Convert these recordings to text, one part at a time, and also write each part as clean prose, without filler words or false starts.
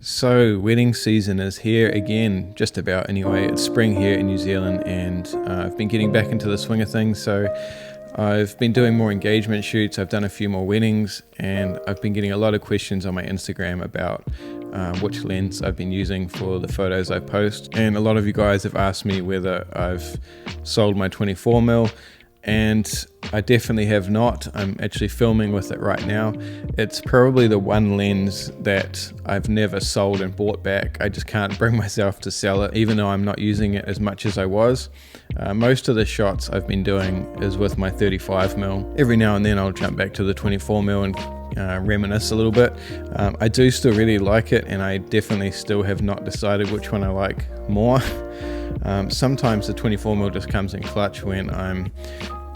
So wedding season is here again, just about anyway. It's spring here in New Zealand, and I've been getting back into the swing of things. So I've been doing more engagement shoots, I've done a few more weddings, and I've been getting a lot of questions on my Instagram about which lens I've been using for the photos I post. And a lot of you guys have asked me whether I've sold my 24mm, and I definitely have not. I'm actually filming with it right now. It's probably the one lens that I've never sold and bought back. I just can't bring myself to sell it, even though I'm not using it as much as I was. Most of the shots I've been doing is with my 35mm. Every now and then I'll jump back to the 24mm and reminisce a little bit. I do still really like it, and I definitely still have not decided which one I like more. Sometimes the 24mm just comes in clutch when I'm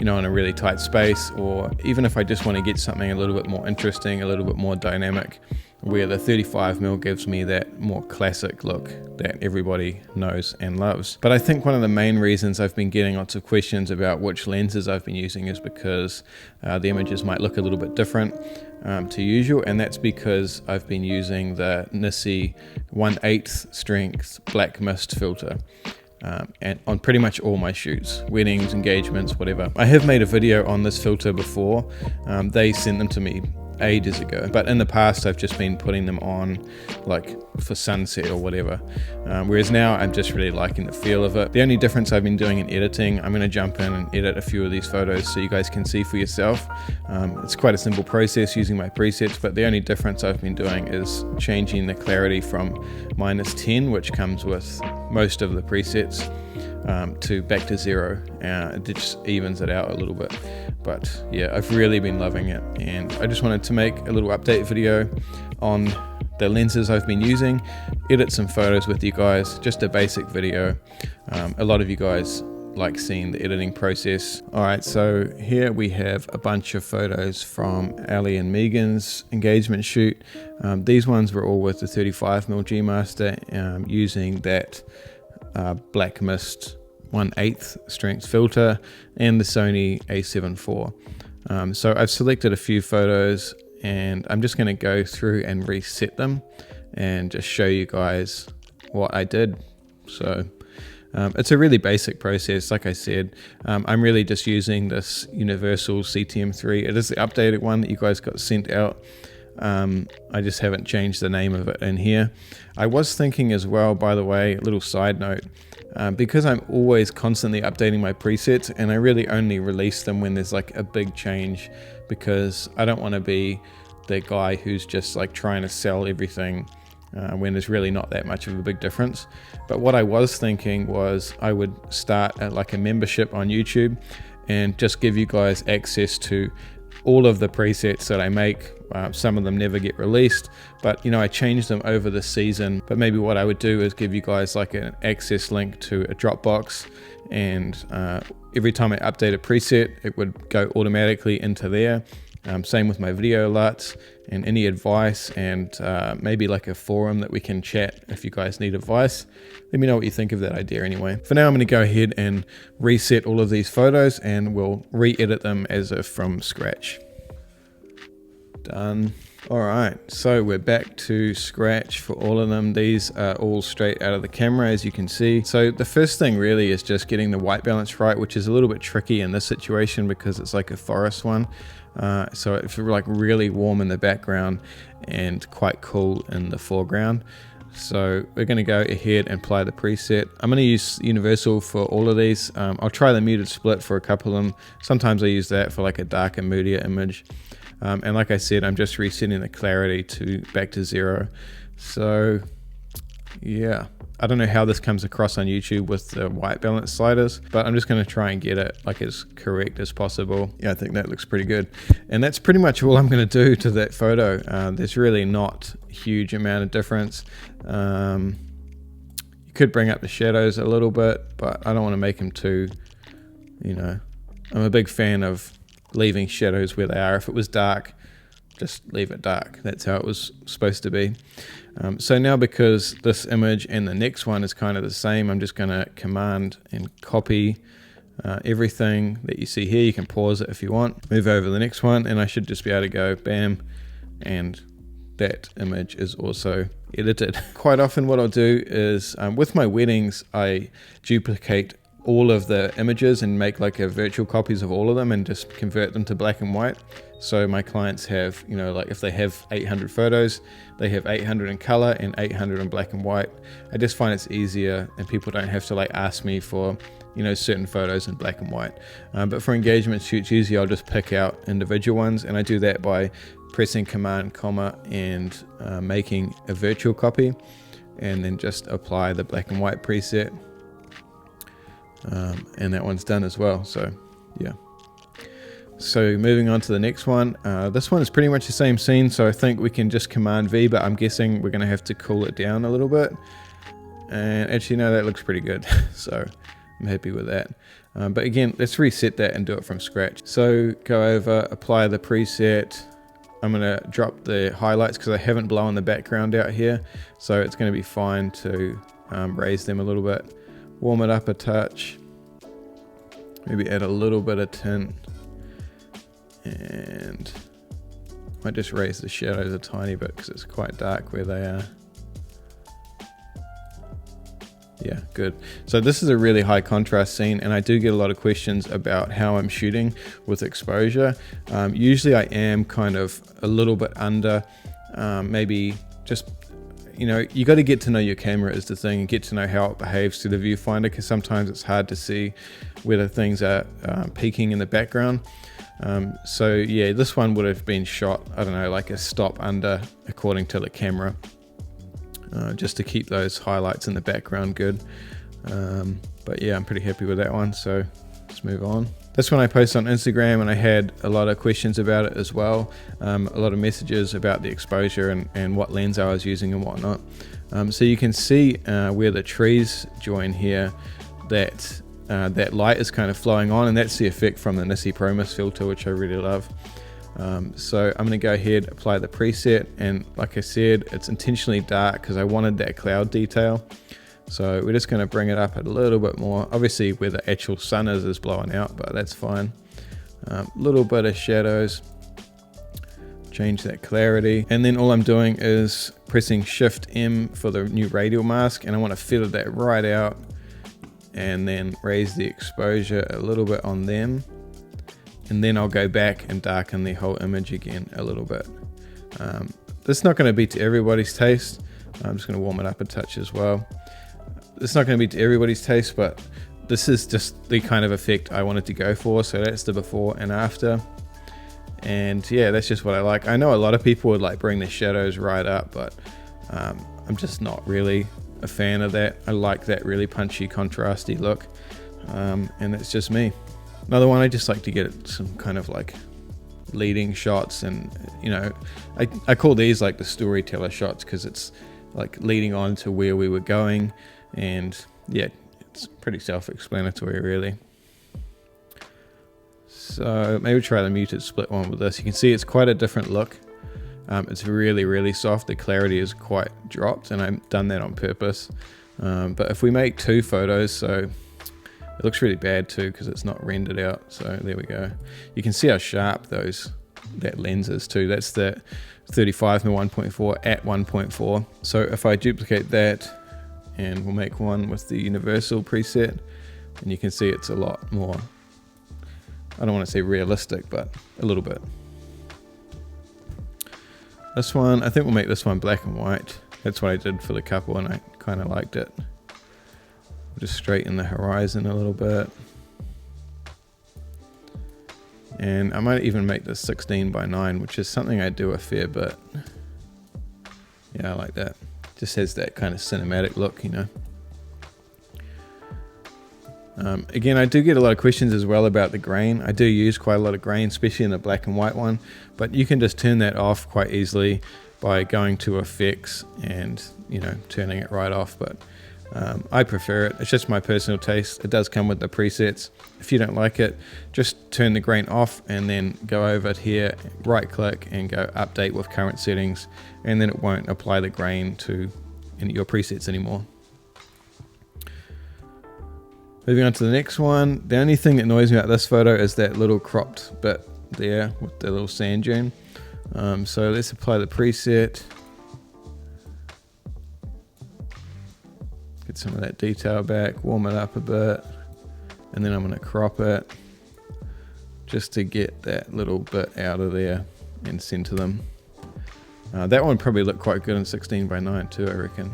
in a really tight space, or even if I just want to get something a little bit more interesting, a little bit more dynamic, where the 35mm gives me that more classic look that everybody knows and loves. But I think one of the main reasons I've been getting lots of questions about which lenses I've been using is because the images might look a little bit different to usual, and that's because I've been using the Sony 1/8 strength black mist filter. And on pretty much all my shoots, weddings, engagements, whatever. I have made a video on this filter before. They sent them to me ages ago, but in the past I've just been putting them on like for sunset or whatever, whereas now I'm just really liking the feel of it. The only difference I've been doing in editing, I'm going to jump in and edit a few of these photos so you guys can see for yourself. It's quite a simple process using my presets, but the only difference I've been doing is changing the clarity from -10, which comes with most of the presets, to back to 0. It just evens it out a little bit. But yeah, I've really been loving it, and I just wanted to make a little update video on the lenses I've been using, edit some photos with you guys, just a basic video. A lot of you guys like seeing the editing process. Alright, so here we have a bunch of photos from Ali and Megan's engagement shoot. These ones were all with the 35mm G Master, using that black mist 1/8 strength filter and the Sony A7IV. So I've selected a few photos, and I'm just going to go through and reset them and just show you guys what I did. So it's a really basic process. Like I said, I'm really just using this universal CTM3. It is the updated one that you guys got sent out. I just haven't changed the name of it in here. I was thinking as well, by the way, a little side note, because I'm always constantly updating my presets, and I really only release them when there's like a big change, because I don't want to be the guy who's just like trying to sell everything when there's really not that much of a big difference. But what I was thinking was I would start at like a membership on YouTube and just give you guys access to all of the presets that I make. Some of them never get released, but I change them over the season. But maybe what I would do is give you guys like an access link to a Dropbox, and every time I update a preset, it would go automatically into there. Same with my video alerts and any advice, and maybe like a forum that we can chat if you guys need advice. Let me know what you think of that idea anyway. For now, I'm going to go ahead and reset all of these photos, and we'll re-edit them as if from scratch. Done. Alright, so we're back to scratch for all of them. These are all straight out of the camera, as you can see. So the first thing really is just getting the white balance right, which is a little bit tricky in this situation because it's like a forest one. So it's like really warm in the background and quite cool in the foreground. So we're going to go ahead and apply the preset. I'm going to use universal for all of these. I'll try the muted split for a couple of them. Sometimes I use that for like a darker, moodier image. And like I said, I'm just resetting the clarity to back to 0. So yeah, I don't know how this comes across on YouTube with the white balance sliders, but I'm just going to try and get it like as correct as possible. Yeah, I think that looks pretty good. And that's pretty much all I'm going to do to that photo. There's really not a huge amount of difference. You could bring up the shadows a little bit, but I don't want to make them too, I'm a big fan of leaving shadows where they are. If it was dark, just leave it dark. That's how it was supposed to be. So now, because this image and the next one is kind of the same, I'm just going to command and copy everything that you see here. You can pause it if you want. Move over to the next one, and I should just be able to go bam and that image is also edited. Quite often what I'll do is with my weddings, I duplicate all of the images and make like a virtual copies of all of them and just convert them to black and white. So my clients have, you know, like if they have 800 photos, they have 800 in color and 800 in black and white. I just find it's easier and people don't have to like ask me for, you know, certain photos in black and white. But for engagement shoots, usually I'll just pick out individual ones, and I do that by pressing Command, comma, and making a virtual copy, and then just apply the black and white preset. And that one's done as well, so yeah. So moving on to the next one. This one is pretty much the same scene, so I think we can just Command V, but I'm guessing we're going to have to cool it down a little bit. And actually, no, that looks pretty good. So I'm happy with that. But again, let's reset that and do it from scratch. So go over, apply the preset. I'm going to drop the highlights because I haven't blown the background out here. So it's going to be fine to raise them a little bit. Warm it up a touch. Maybe add a little bit of tint. And I might just raise the shadows a tiny bit because it's quite dark where they are. Yeah, good. So this is a really high contrast scene, and I do get a lot of questions about how I'm shooting with exposure. Usually I am kind of a little bit under, maybe just, you know, you got to get to know your camera is the thing, and get to know how it behaves to the viewfinder, because sometimes it's hard to see whether things are peaking in the background. So yeah, this one would have been shot, I don't know, like a stop under according to the camera, just to keep those highlights in the background good. But yeah, I'm pretty happy with that one, so let's move on. This one I posted on Instagram, and I had a lot of questions about it as well. A lot of messages about the exposure and what lens I was using and whatnot. So you can see where the trees join here, that that light is kind of flowing on, and that's the effect from the Nissi Pro Mist filter, which I really love. So I'm going to go ahead, apply the preset, and like I said, it's intentionally dark because I wanted that cloud detail. So we're just going to bring it up a little bit more. Obviously where the actual sun is blowing out, but that's fine. Little bit of shadows, change that clarity, and then all I'm doing is pressing Shift M for the new radial mask, and I want to feather that right out, and then raise the exposure a little bit on them, and then I'll go back and darken the whole image again a little bit. This is not going to be to everybody's taste. I'm just going to warm it up a touch as well. It's not going to be to everybody's taste, but this is just the kind of effect I wanted to go for. So that's the before and after, and yeah, that's just what I like. I know a lot of people would like bring the shadows right up, but I'm just not really a fan of that. I like that really punchy, contrasty look, and that's just me. Another one, I just like to get some kind of like leading shots, and you know, I call these like the storyteller shots because it's like leading on to where we were going, and yeah, it's pretty self-explanatory really. So maybe try the muted split one with this. You can see it's quite a different look. It's really soft. The clarity is quite dropped, and I've done that on purpose. But if we make two photos, so it looks really bad too because it's not rendered out. So there we go. You can see how sharp that lens is too. That's the 35mm 1.4 at 1.4. So if I duplicate that, and we'll make one with the universal preset, and you can see it's a lot more, I don't want to say realistic, but a little bit. This one, I think we'll make this one black and white. That's what I did for the couple, and I kind of liked it. We'll just straighten the horizon a little bit. And I might even make this 16:9, which is something I do a fair bit. Yeah, I like that. Just has that kind of cinematic look, you know. Again, I do get a lot of questions as well about the grain. I do use quite a lot of grain, especially in the black and white one, but you can just turn that off quite easily by going to effects and, you know, turning it right off. But I prefer it. It's just my personal taste. It does come with the presets. If you don't like it, just turn the grain off and then go over here, right click and go update with current settings, and then it won't apply the grain to your presets anymore. Moving on to the next one. The only thing that annoys me about this photo is that little cropped bit there with the little sand dune. So let's apply the preset. Get some of that detail back, warm it up a bit, and then I'm going to crop it just to get that little bit out of there and center them. That one probably looked quite good in 16:9 too, I reckon.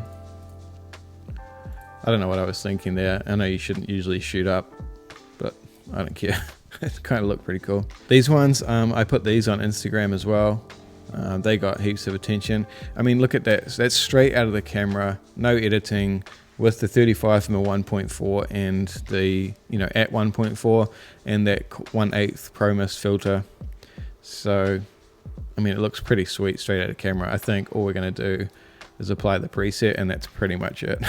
I don't know what I was thinking there. I know you shouldn't usually shoot up, but I don't care. It kind of looked pretty cool. These ones, I put these on Instagram as well. They got heaps of attention. I mean, look at that. So that's straight out of the camera, no editing, with the 35mm 1.4 and the, at 1.4 and that 1/8 Pro Mist filter. So, I mean, it looks pretty sweet straight out of camera. I think all we're going to do is apply the preset, and that's pretty much it.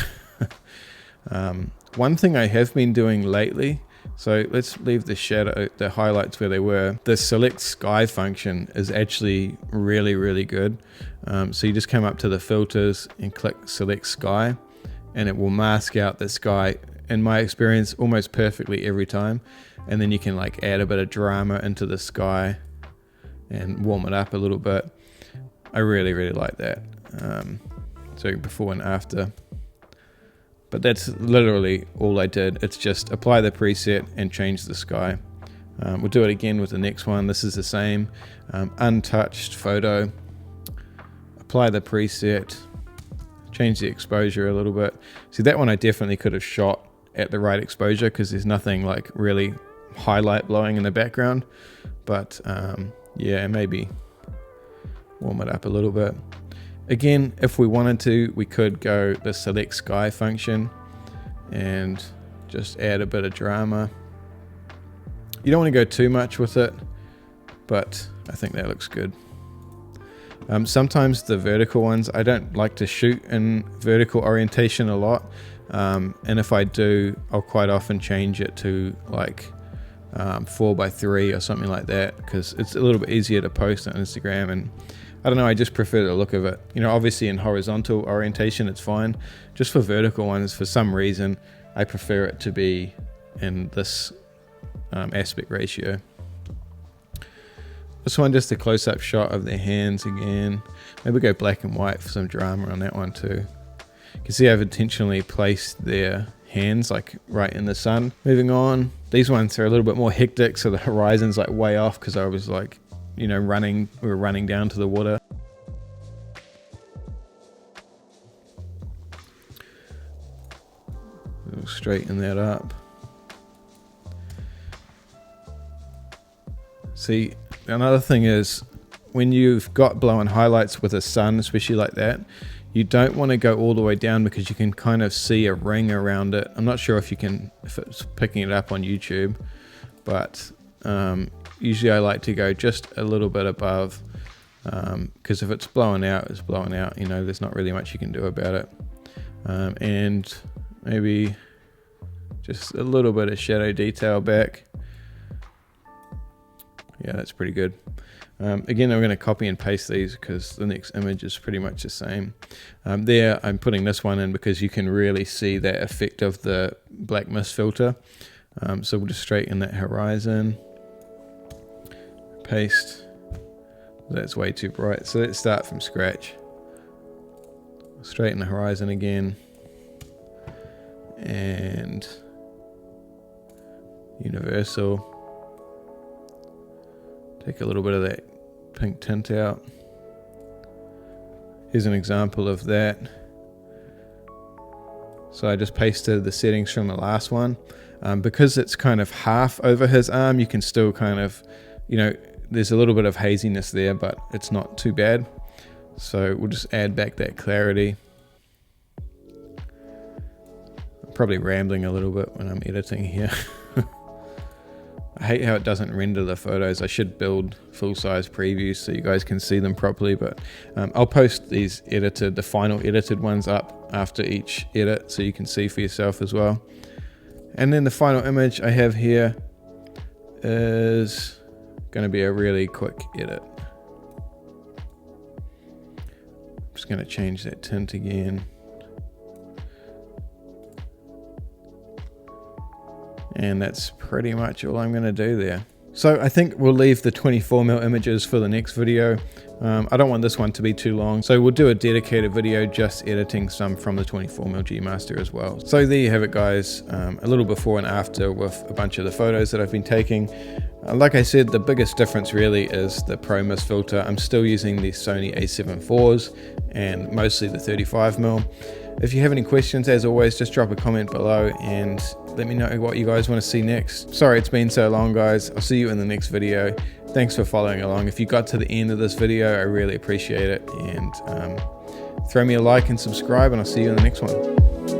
One thing I have been doing lately, so let's leave the shadow, the highlights where they were. The select sky function is actually really, really good. So you just come up to the filters and click select sky, and it will mask out the sky, in my experience, almost perfectly every time. And then you can like add a bit of drama into the sky and warm it up a little bit. I really, really like that. So before and after. But that's literally all I did. It's just apply the preset and change the sky. We'll do it again with the next one. This is the same. Untouched photo. Apply the preset. Change the exposure a little bit. See, that one I definitely could have shot at the right exposure because there's nothing like really highlight blowing in the background. But yeah, maybe warm it up a little bit. Again, if we wanted to, we could go the select sky function and just add a bit of drama. You don't want to go too much with it, but I think that looks good. Sometimes the vertical ones, I don't like to shoot in vertical orientation a lot. And if I do, I'll quite often change it to like 4:3 or something like that, because it's a little bit easier to post on Instagram. And I don't know, I just prefer the look of it. Obviously in horizontal orientation it's fine. Just for vertical ones, for some reason, I prefer it to be in this aspect ratio. This one, just a close-up shot of their hands again. Maybe go black and white for some drama on that one too. You can see I've intentionally placed their hands like right in the sun. Moving on, these ones are a little bit more hectic, so the horizon's like way off because I was like, we were running down to the water. We'll straighten that up. See, another thing is, when you've got blowing highlights with a sun, especially like that, you don't want to go all the way down because you can kind of see a ring around it. I'm not sure if it's picking it up on YouTube, but usually I like to go just a little bit above, because if it's blowing out, it's blowing out. There's not really much you can do about it. And maybe just a little bit of shadow detail back. Yeah, that's pretty good. Again, I'm going to copy and paste these because the next image is pretty much the same. There, I'm putting this one in because you can really see that effect of the black mist filter. So we'll just straighten that horizon. Paste. That's way too bright. So let's start from scratch. Straighten the horizon again. And universal. Take a little bit of that pink tint out. Here's an example of that. So I just pasted the settings from the last one. Because it's kind of half over his arm, you can still kind of, there's a little bit of haziness there, but it's not too bad. So we'll just add back that clarity. I'm probably rambling a little bit when I'm editing here. I hate how it doesn't render the photos. I should build full-size previews so you guys can see them properly, but I'll post these the final edited ones up after each edit so you can see for yourself as well. And then the final image I have here is going to be a really quick edit. I'm just going to change that tint again. And that's pretty much all I'm going to do there. So I think we'll leave the 24mm images for the next video. I don't want this one to be too long, so we'll do a dedicated video just editing some from the 24mm G Master as well. So there you have it, guys, a little before and after with a bunch of the photos that I've been taking. Like I said, the biggest difference really is the Pro Mist filter. I'm still using the Sony A7IVs and mostly the 35mm. If you have any questions, as always, just drop a comment below and let me know what you guys want to see next. Sorry it's been so long, guys. I'll see you in the next video. Thanks for following along. If you got to the end of this video, I really appreciate it. And throw me a like and subscribe, and I'll see you in the next one.